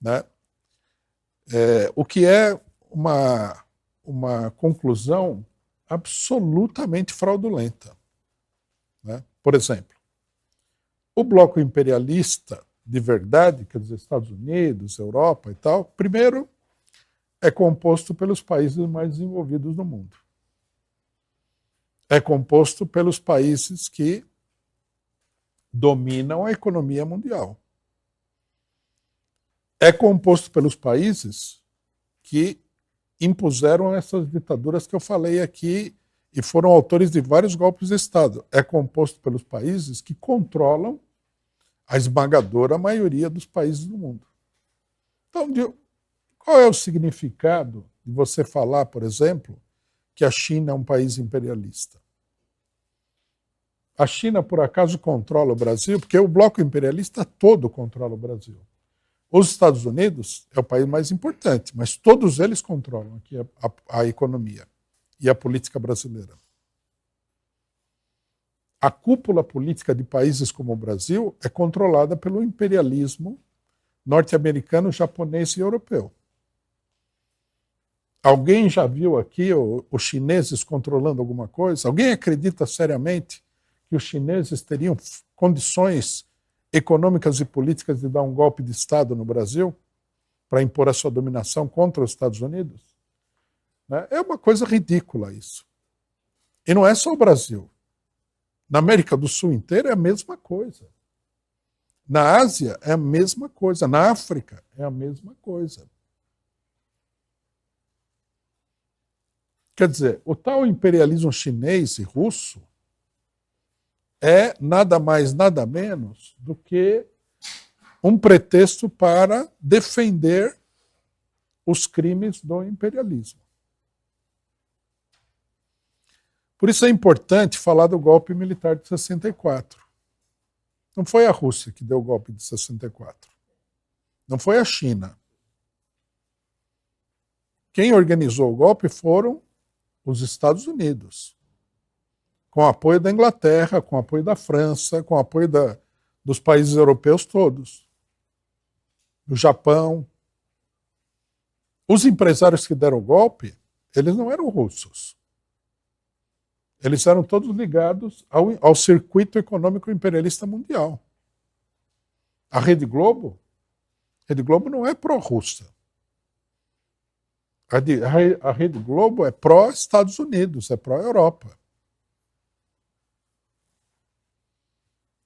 né? O que é uma conclusão absolutamente fraudulenta, né? Por exemplo, o bloco imperialista de verdade, quer dizer, Estados Unidos, Europa e tal, primeiro é composto pelos países mais desenvolvidos do mundo. É composto pelos países que dominam a economia mundial. É composto pelos países que impuseram essas ditaduras que eu falei aqui e foram autores de vários golpes de Estado. É composto pelos países que controlam a esmagadora maioria dos países do mundo. Então, qual é o significado de você falar, por exemplo, que a China é um país imperialista? A China, por acaso, controla o Brasil? Porque o bloco imperialista todo controla o Brasil. Os Estados Unidos é o país mais importante, mas todos eles controlam aqui a economia e a política brasileira. A cúpula política de países como o Brasil é controlada pelo imperialismo norte-americano, japonês e europeu. Alguém já viu aqui os chineses controlando alguma coisa? Alguém acredita seriamente que os chineses teriam condições econômicas e políticas de dar um golpe de Estado no Brasil para impor a sua dominação contra os Estados Unidos? É uma coisa ridícula isso. E não é só o Brasil. Na América do Sul inteira é a mesma coisa. Na Ásia é a mesma coisa. Na África é a mesma coisa. Quer dizer, o tal imperialismo chinês e russo é nada mais, nada menos do que um pretexto para defender os crimes do imperialismo. Por isso é importante falar do golpe militar de 64. Não foi a Rússia que deu o golpe de 64. Não foi a China. Quem organizou o golpe foram os Estados Unidos, com apoio da Inglaterra, com apoio da França, com apoio dos países europeus todos, do Japão. Os empresários que deram o golpe, eles não eram russos. Eles eram todos ligados ao circuito econômico imperialista mundial. A Rede Globo não é pró-russa. A Rede Globo é pró-Estados Unidos, é pró-Europa.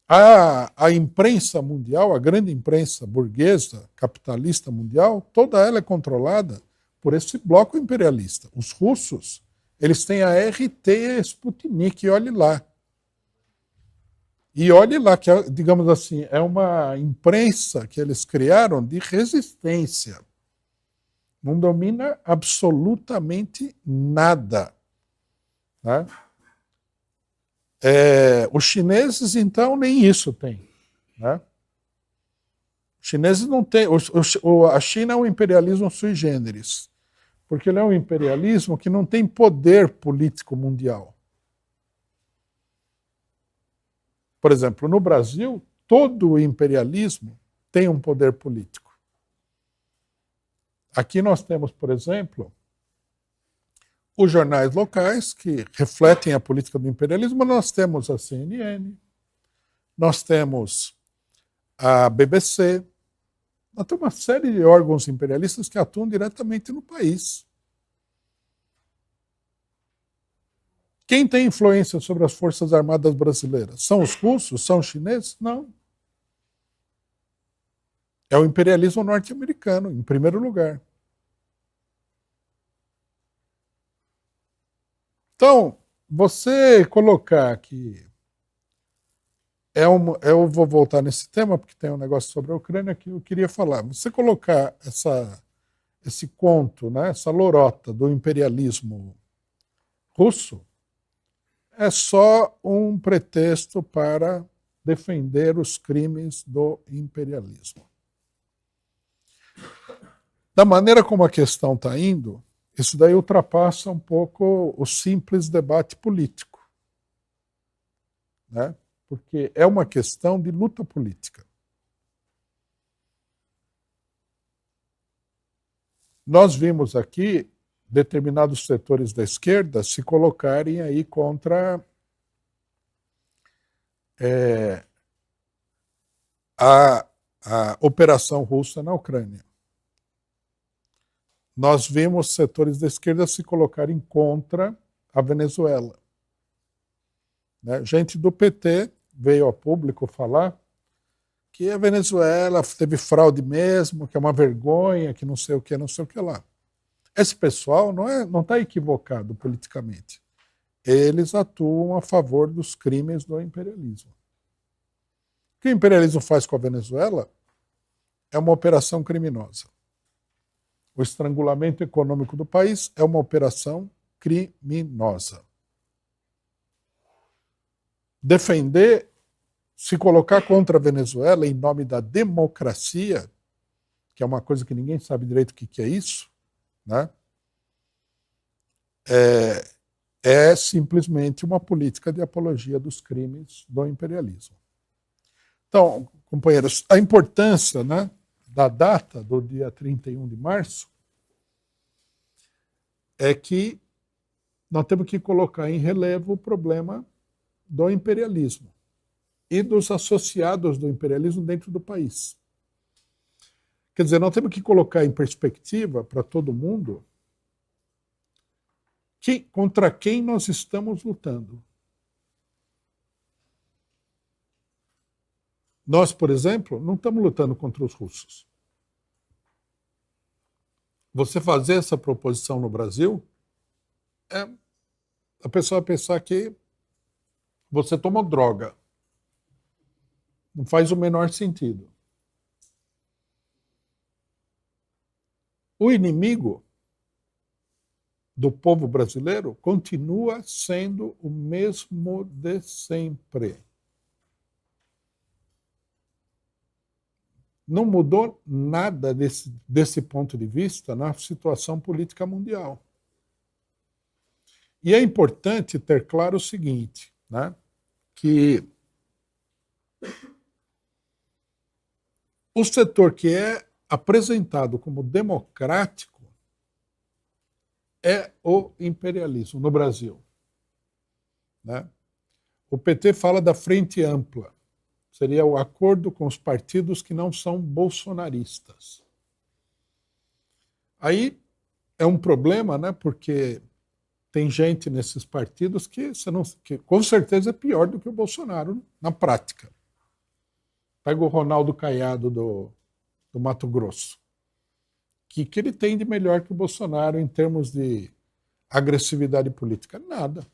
A imprensa mundial, a grande imprensa burguesa, capitalista mundial, toda ela é controlada por esse bloco imperialista. Os russos, eles têm a RT e a Sputnik, e olhe lá. E olhe lá, que, digamos assim, é uma imprensa que eles criaram de resistência. Não domina absolutamente nada. Né? Os chineses, então, nem isso têm. Né? Os chineses não têm. A China é um imperialismo sui generis, porque ele é um imperialismo que não tem poder político mundial. Por exemplo, no Brasil, todo o imperialismo tem um poder político. Aqui nós temos, por exemplo, os jornais locais que refletem a política do imperialismo. Nós temos a CNN, nós temos a BBC, nós temos uma série de órgãos imperialistas que atuam diretamente no país. Quem tem influência sobre as Forças Armadas brasileiras? São os russos? São os chineses? Não. É o imperialismo norte-americano, em primeiro lugar. Então, você colocar que... eu vou voltar nesse tema, porque tem um negócio sobre a Ucrânia que eu queria falar. Você colocar esse conto, né, essa lorota do imperialismo russo, é só um pretexto para defender os crimes do imperialismo. Da maneira como a questão está indo, isso daí ultrapassa um pouco o simples debate político. Né? Porque é uma questão de luta política. nós vimos aqui determinados setores da esquerda se colocarem aí contra a operação russa na Ucrânia. Nós vimos setores da esquerda se colocarem contra a Venezuela. Né? Gente do PT veio a público falar que a Venezuela teve fraude mesmo, que é uma vergonha, que não sei o que, não sei o que lá. Esse pessoal não está equivocado politicamente. Eles atuam a favor dos crimes do imperialismo. O que o imperialismo faz com a Venezuela é uma operação criminosa. O estrangulamento econômico do país é uma operação criminosa. Defender, se colocar contra a Venezuela em nome da democracia, que é uma coisa que ninguém sabe direito o que é isso, né? É simplesmente uma política de apologia dos crimes do imperialismo. Então, companheiros, a importância, né, da data do dia 31 de março é que nós temos que colocar em relevo o problema do imperialismo e dos associados do imperialismo dentro do país. Quer dizer, nós temos que colocar em perspectiva para todo mundo contra quem nós estamos lutando. Nós, por exemplo, não estamos lutando contra os russos. Você fazer essa proposição no Brasil, a pessoa pensar que você tomou droga. Não faz o menor sentido. O inimigo do povo brasileiro continua sendo o mesmo de sempre. Não mudou nada desse ponto de vista na situação política mundial. E é importante ter claro o seguinte, né, que o setor que é apresentado como democrático é o imperialismo no Brasil. Né? O PT fala da frente ampla. Seria o acordo com os partidos que não são bolsonaristas. Aí é um problema, né? Porque tem gente nesses partidos que com certeza é pior do que o Bolsonaro na prática. Pega o Ronaldo Caiado do Mato Grosso. O que ele tem de melhor que o Bolsonaro em termos de agressividade política? Nada.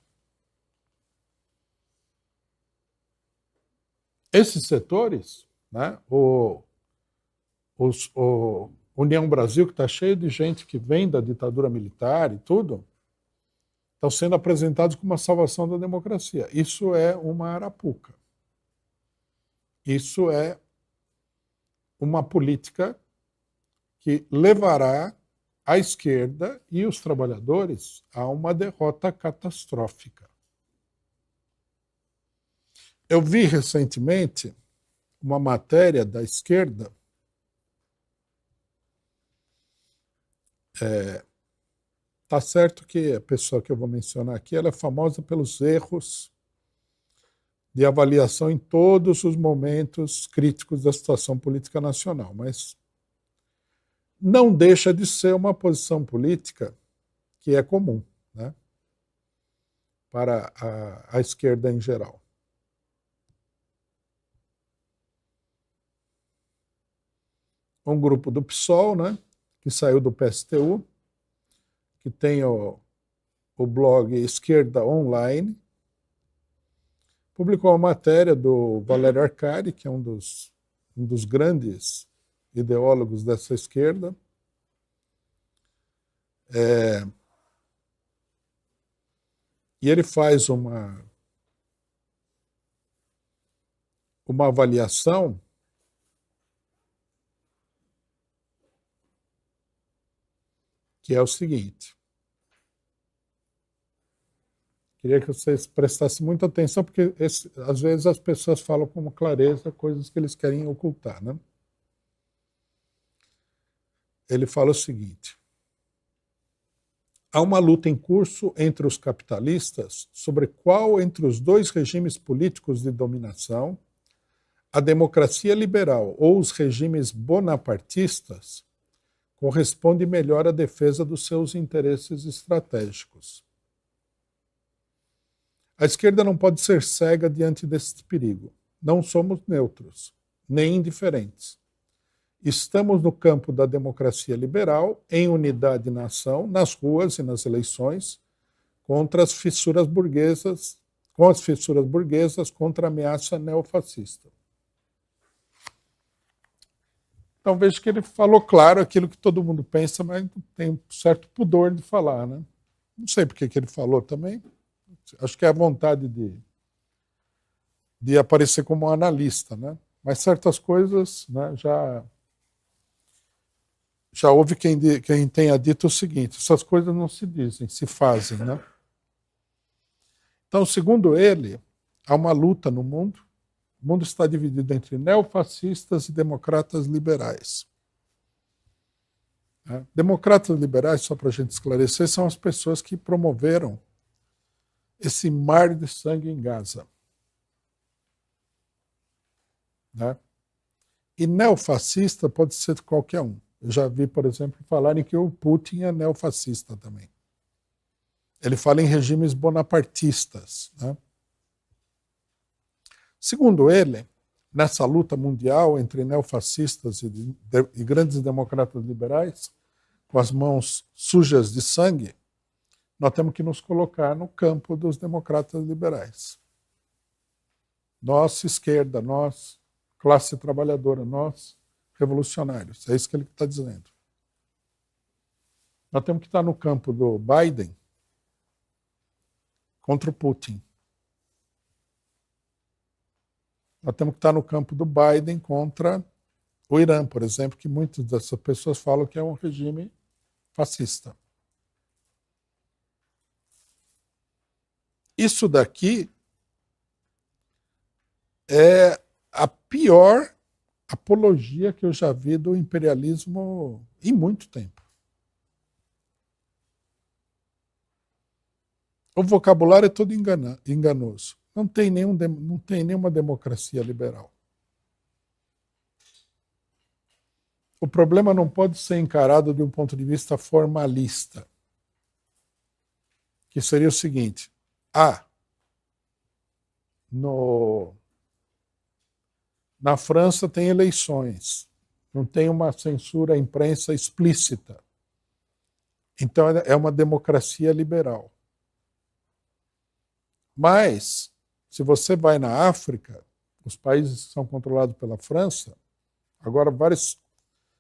Esses setores, né, o União Brasil, que está cheio de gente que vem da ditadura militar e tudo, estão sendo apresentados como a salvação da democracia. Isso é uma arapuca. Isso é uma política que levará a esquerda e os trabalhadores a uma derrota catastrófica. Eu vi recentemente uma matéria da esquerda tá certo que a pessoa que eu vou mencionar aqui ela é famosa pelos erros de avaliação em todos os momentos críticos da situação política nacional, mas não deixa de ser uma posição política que é comum, né, para a esquerda em geral. Um grupo do PSOL, né, que saiu do PSTU, que tem o blog Esquerda Online, publicou uma matéria do Valério Arcari, que é um dos grandes ideólogos dessa esquerda, e ele faz uma avaliação que é o seguinte. Queria que vocês prestassem muita atenção, porque às vezes as pessoas falam com clareza coisas que eles querem ocultar, né? Ele fala o seguinte: há uma luta em curso entre os capitalistas sobre qual entre os dois regimes políticos de dominação, a democracia liberal ou os regimes bonapartistas, corresponde melhor à defesa dos seus interesses estratégicos. A esquerda não pode ser cega diante desse perigo. Não somos neutros, nem indiferentes. Estamos no campo da democracia liberal, em unidade na ação, nas ruas e nas eleições, contra as fissuras burguesas, contra a ameaça neofascista. Então vejo que ele falou claro aquilo que todo mundo pensa, mas tem um certo pudor de falar, né? Não sei por que ele falou também. Acho que é a vontade de aparecer como um analista, né? Mas certas coisas, né, já houve quem tenha dito o seguinte: essas coisas não se dizem, se fazem, né? Então, segundo ele, há uma luta no mundo. O mundo está dividido entre neofascistas e democratas liberais. Democratas liberais, só para a gente esclarecer, são as pessoas que promoveram esse mar de sangue em Gaza. E neofascista pode ser qualquer um. Eu já vi, por exemplo, falarem que o Putin é neofascista também. Ele fala em regimes bonapartistas, né? Segundo ele, nessa luta mundial entre neofascistas e grandes democratas liberais, com as mãos sujas de sangue, nós temos que nos colocar no campo dos democratas liberais. Nós, esquerda, nós, classe trabalhadora, nós, revolucionários. É isso que ele está dizendo. Nós temos que estar no campo do Biden contra o Putin. Nós temos que estar no campo do Biden contra o Irã, por exemplo, que muitas dessas pessoas falam que é um regime fascista. Isso daqui é a pior apologia que eu já vi do imperialismo em muito tempo. O vocabulário é todo enganoso. Não tem nenhuma democracia liberal. O problema não pode ser encarado de um ponto de vista formalista, que seria o seguinte: na França tem eleições, não tem uma censura à imprensa explícita. Então é uma democracia liberal. Mas, se você vai na África, os países que são controlados pela França, agora vários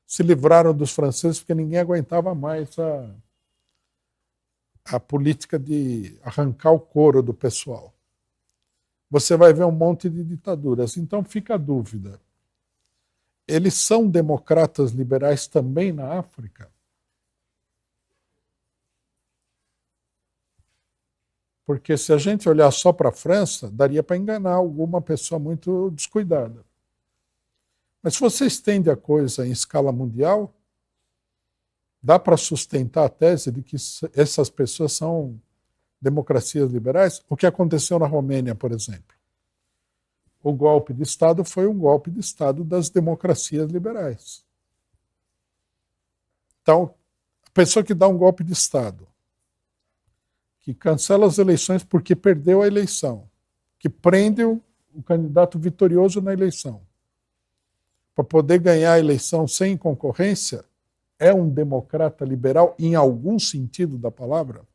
se livraram dos franceses porque ninguém aguentava mais a política de arrancar o couro do pessoal. Você vai ver um monte de ditaduras. Então fica a dúvida. Eles são democratas liberais também na África? Porque se a gente olhar só para a França, daria para enganar alguma pessoa muito descuidada. Mas se você estende a coisa em escala mundial, dá para sustentar a tese de que essas pessoas são democracias liberais? O que aconteceu na Romênia, por exemplo? O golpe de Estado foi um golpe de Estado das democracias liberais. Então, a pessoa que dá um golpe de Estado, que cancela as eleições porque perdeu a eleição, que prende o candidato vitorioso na eleição, para poder ganhar a eleição sem concorrência, é um democrata liberal em algum sentido da palavra?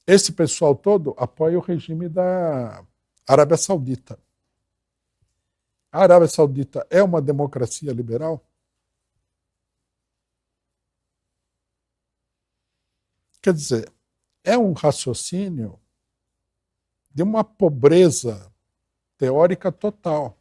Esse pessoal todo apoia o regime da Arábia Saudita. A Arábia Saudita é uma democracia liberal? Quer dizer, é um raciocínio de uma pobreza teórica total.